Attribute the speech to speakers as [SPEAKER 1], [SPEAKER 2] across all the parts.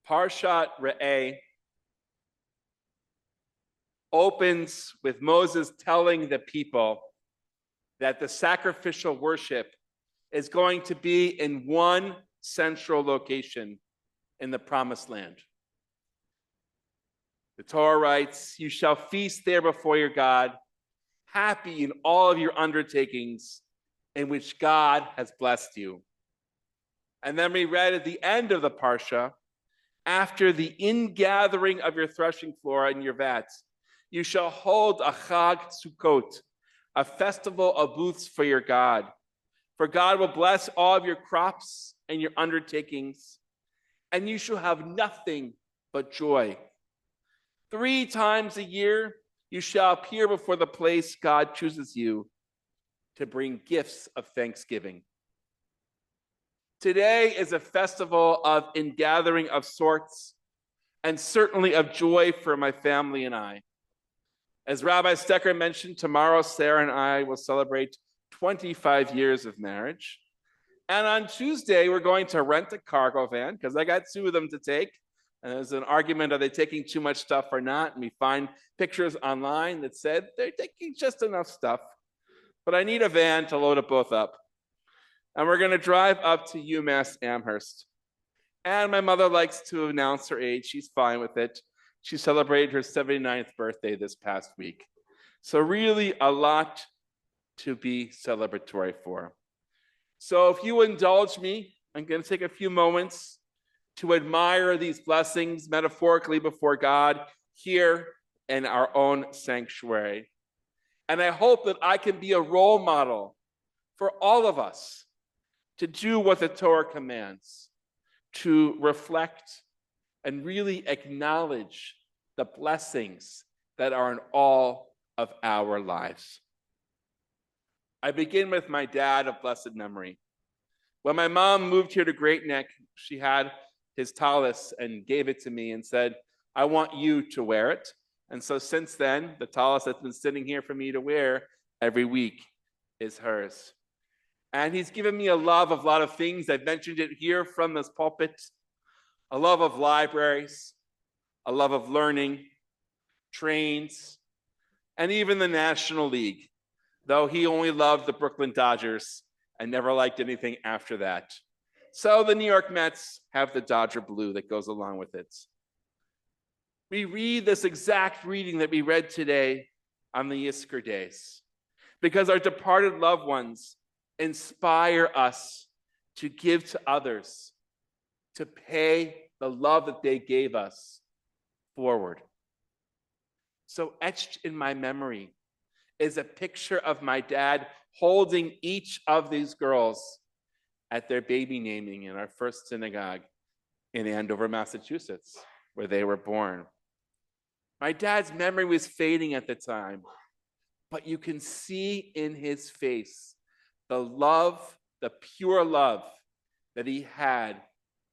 [SPEAKER 1] Parshat Re'eh opens with Moses telling the people that the sacrificial worship is going to be in one central location in the Promised Land. The Torah writes, "You shall feast there before your God, happy in all of your undertakings in which God has blessed you." And then we read at the end of the Parsha, after the ingathering of your threshing floor and your vats, you shall hold a Chag Sukkot, a festival of booths for your God. For God will bless all of your crops and your undertakings, and you shall have nothing but joy. 3 times a year, you shall appear before the place God chooses you to bring gifts of thanksgiving. Today is a festival of ingathering of sorts, and certainly of joy for my family and I. As Rabbi Stecker mentioned, tomorrow Sarah and I will celebrate 25 years of marriage. And on Tuesday, we're going to rent a cargo van, because I got 2 of them to take. And there's an argument, are they taking too much stuff or not? And we find pictures online that said they're taking just enough stuff. But I need a van to load it both up. And we're going to drive up to UMass Amherst. And my mother likes to announce her age. She's fine with it. She celebrated her 79th birthday this past week. So really a lot to be celebratory for. So if you indulge me, I'm going to take a few moments to admire these blessings metaphorically before God here in our own sanctuary. And I hope that I can be a role model for all of us to do what the Torah commands, to reflect and really acknowledge the blessings that are in all of our lives. I begin with my dad of blessed memory. When my mom moved here to Great Neck, she had his tallis and gave it to me and said, "I want you to wear it." And so since then, the tallis that's been sitting here for me to wear every week is hers. And he's given me a love of a lot of things. I've mentioned it here from this pulpit. A love of libraries, a love of learning, trains, and even the National League, though he only loved the Brooklyn Dodgers and never liked anything after that. So the New York Mets have the Dodger blue that goes along with it. We read this exact reading that we read today on the Yizkor days because our departed loved ones inspire us to give to others, to pay the love that they gave us forward. So etched in my memory is a picture of my dad holding each of these girls at their baby naming in our first synagogue in Andover, Massachusetts, where they were born. My dad's memory was fading at the time, but you can see in his face the love, the pure love that he had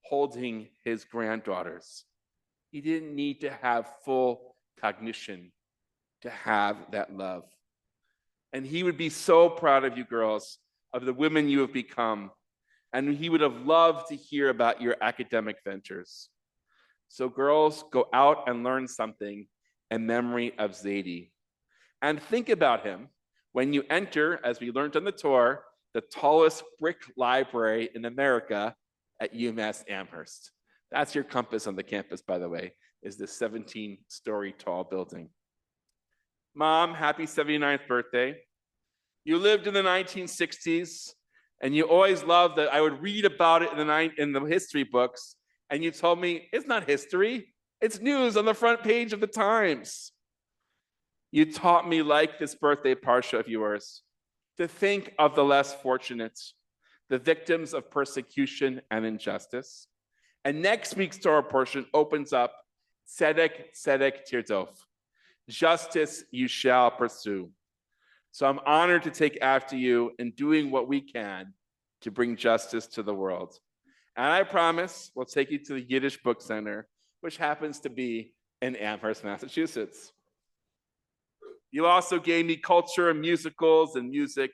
[SPEAKER 1] holding his granddaughters. He didn't need to have full cognition to have that love. And he would be so proud of you girls, of the women you have become. And he would have loved to hear about your academic ventures. So girls, go out and learn something in memory of Zadie. And think about him when you enter, as we learned on the tour, the tallest brick library in America at UMass Amherst. That's your compass on the campus, by the way, is the 17-story tall building. Mom, happy 79th birthday. You lived in the 1960s, and you always loved that I would read about it in the history books, and you told me, it's not history, it's news on the front page of the Times. You taught me, like this birthday parsha of yours, to think of the less fortunate, the victims of persecution and injustice. And next week's Torah portion opens up, Tzedek, Tzedek Tirdof, justice you shall pursue. So I'm honored to take after you in doing what we can to bring justice to the world. And I promise we'll take you to the Yiddish Book Center, which happens to be in Amherst, Massachusetts. You also gave me culture and musicals and music.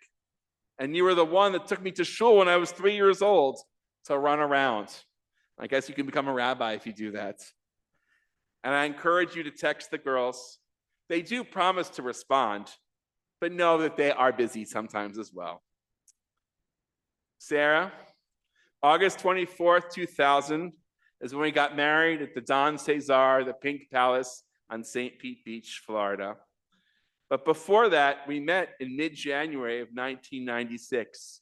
[SPEAKER 1] And you were the one that took me to shul when I was 3 years old to run around. I guess you can become a rabbi if you do that. And I encourage you to text the girls. They do promise to respond, but know that they are busy sometimes as well. Sarah, August 24th, 2000 is when we got married at the Don Cesar, the Pink Palace on St. Pete Beach, Florida. But before that, we met in mid-January of 1996,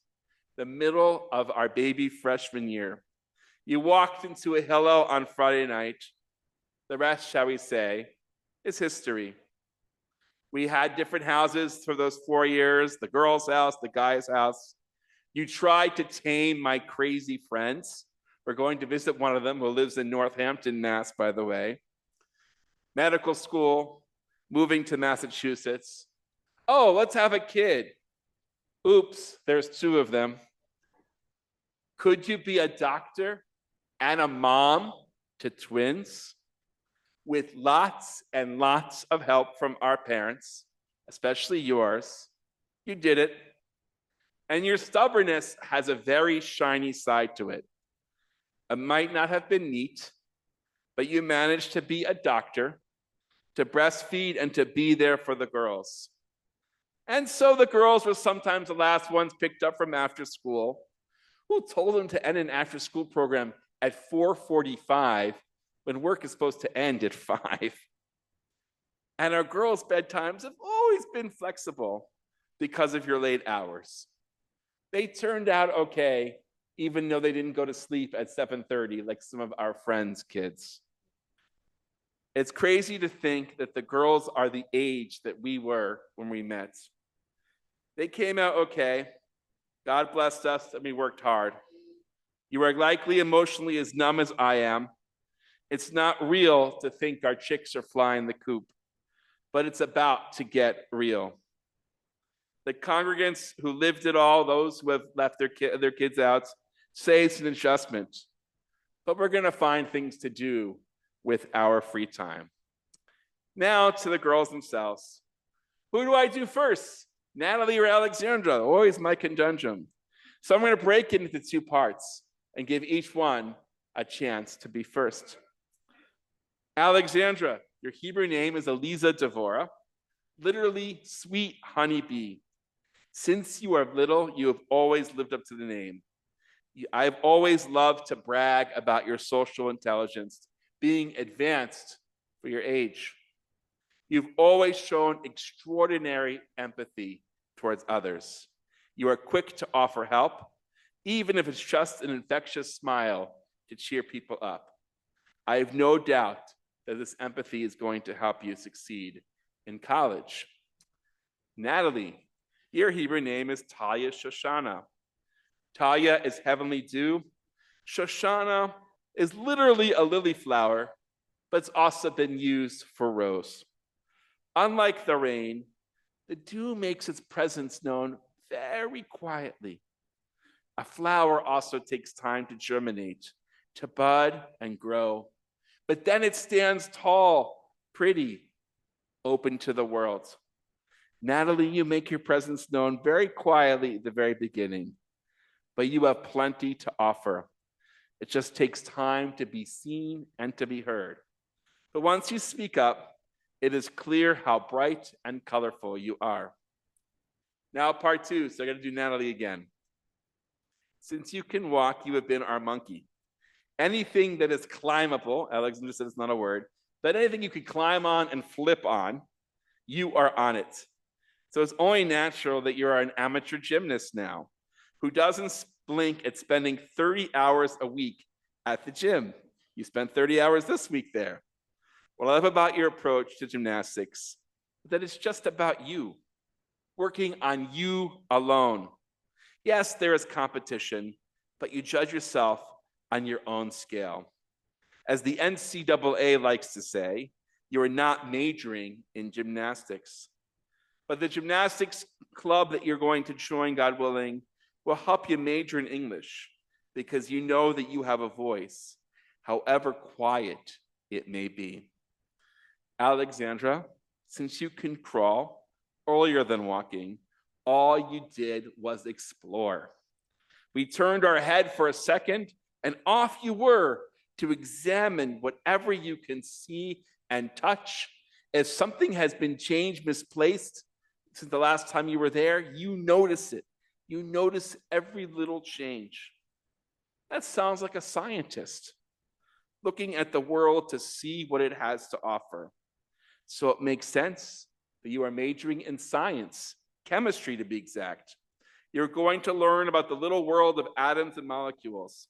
[SPEAKER 1] the middle of our baby freshman year. You walked into a hello on Friday night. The rest, shall we say, is history. We had different houses for those 4 years, the girl's house, the guy's house. You tried to tame my crazy friends. We're going to visit one of them who lives in Northampton, Mass, by the way. Medical school, moving to Massachusetts. Oh, let's have a kid. Oops, there's 2 of them. Could you be a doctor and a mom to twins? With lots and lots of help from our parents, especially yours, you did it. And your stubbornness has a very shiny side to it. It might not have been neat, but you managed to be a doctor, to breastfeed, and to be there for the girls. And so the girls were sometimes the last ones picked up from after school. Who told them to end an after school program at 4:45 when work is supposed to end at 5? And our girls' bedtimes have always been flexible because of your late hours. They turned out okay, even though they didn't go to sleep at 7:30 like some of our friends' kids. It's crazy to think that the girls are the age that we were when we met. They came out okay. God blessed us and we worked hard. You are likely emotionally as numb as I am. It's not real to think our chicks are flying the coop, but it's about to get real. The congregants who lived it all, those who have left their kids out, say it's an adjustment, but we're going to find things to do with our free time. Now to the girls themselves. Who do I do first? Natalie or Alexandra? Always my conundrum. So I'm going to break it into 2 parts and give each one a chance to be first. Alexandra, your Hebrew name is Eliza Devora, literally sweet honeybee. Since you are little, you have always lived up to the name. I've always loved to brag about your social intelligence, being advanced for your age. You've always shown extraordinary empathy towards others. You are quick to offer help, even if it's just an infectious smile to cheer people up. I have no doubt that this empathy is going to help you succeed in college. Natalie, your Hebrew name is Talia Shoshana. Talia is heavenly dew. Shoshana is literally a lily flower, but it's also been used for rose. Unlike the rain, the dew makes its presence known very quietly. A flower also takes time to germinate, to bud and grow, but then it stands tall, pretty, open to the world. Natalie, you make your presence known very quietly at the very beginning, but you have plenty to offer. It just takes time to be seen and to be heard. But once you speak up, it is clear how bright and colorful you are. Now part 2, so I'm going to do Natalie again. Since you can walk, you have been our monkey. Anything that is climbable, Alexander said it's not a word, but anything you could climb on and flip on, you are on it. So it's only natural that you are an amateur gymnast now, who doesn't blink at spending 30 hours a week at the gym. You spent 30 hours this week there. What I love about your approach to gymnastics is that it's just about you, working on you alone. Yes, there is competition, but you judge yourself on your own scale. As the NCAA likes to say, you are not majoring in gymnastics. But the gymnastics club that you're going to join, God willing, will help you major in English because you know that you have a voice, however quiet it may be. Alexandra, since you can crawl earlier than walking, all you did was explore. We turned our head for a second and off you were to examine whatever you can see and touch. If something has been changed, misplaced since the last time you were there, you notice it. You notice every little change. That sounds like a scientist looking at the world to see what it has to offer. So it makes sense that you are majoring in science, chemistry to be exact. You're going to learn about the little world of atoms and molecules,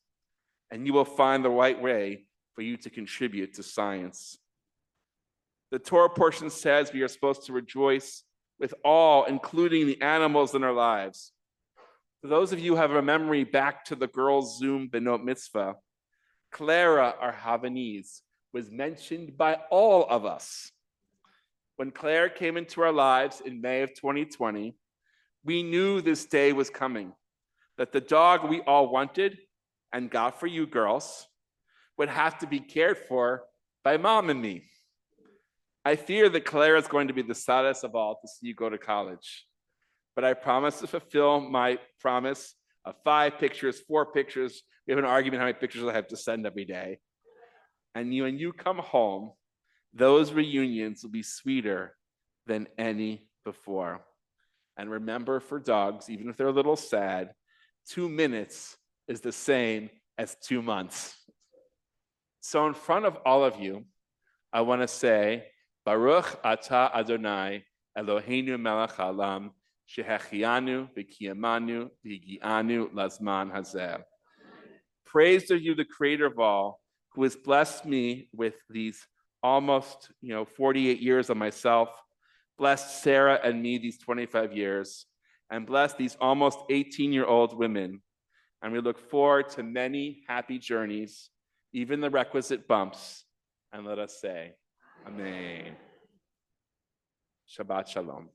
[SPEAKER 1] and you will find the right way for you to contribute to science. The Torah portion says we are supposed to rejoice with all, including the animals in our lives. For those of you who have a memory back to the girls' Zoom Benot Mitzvah, Clara, our Havanese, was mentioned by all of us. When Claire came into our lives in May of 2020, we knew this day was coming, that the dog we all wanted and got for you girls would have to be cared for by mom and me. I fear that Claire is going to be the saddest of all to see you go to college. But I promise to fulfill my promise of 5 pictures, 4 pictures. We have an argument how many pictures I have to send every day. And when you come home, those reunions will be sweeter than any before. And remember, for dogs, even if they're a little sad, 2 minutes is the same as 2 months. So in front of all of you, I want to say, Baruch Atah Adonai Eloheinu melech haolam shehechianu v'kiyamanu v'higianu lazman hazeh. Praise to you, the Creator of all, who has blessed me with these almost 48 years of myself, blessed Sarah and me these 25 years, and blessed these almost 18-year-old women. And we look forward to many happy journeys, even the requisite bumps. And let us say, Amen. Shabbat Shalom.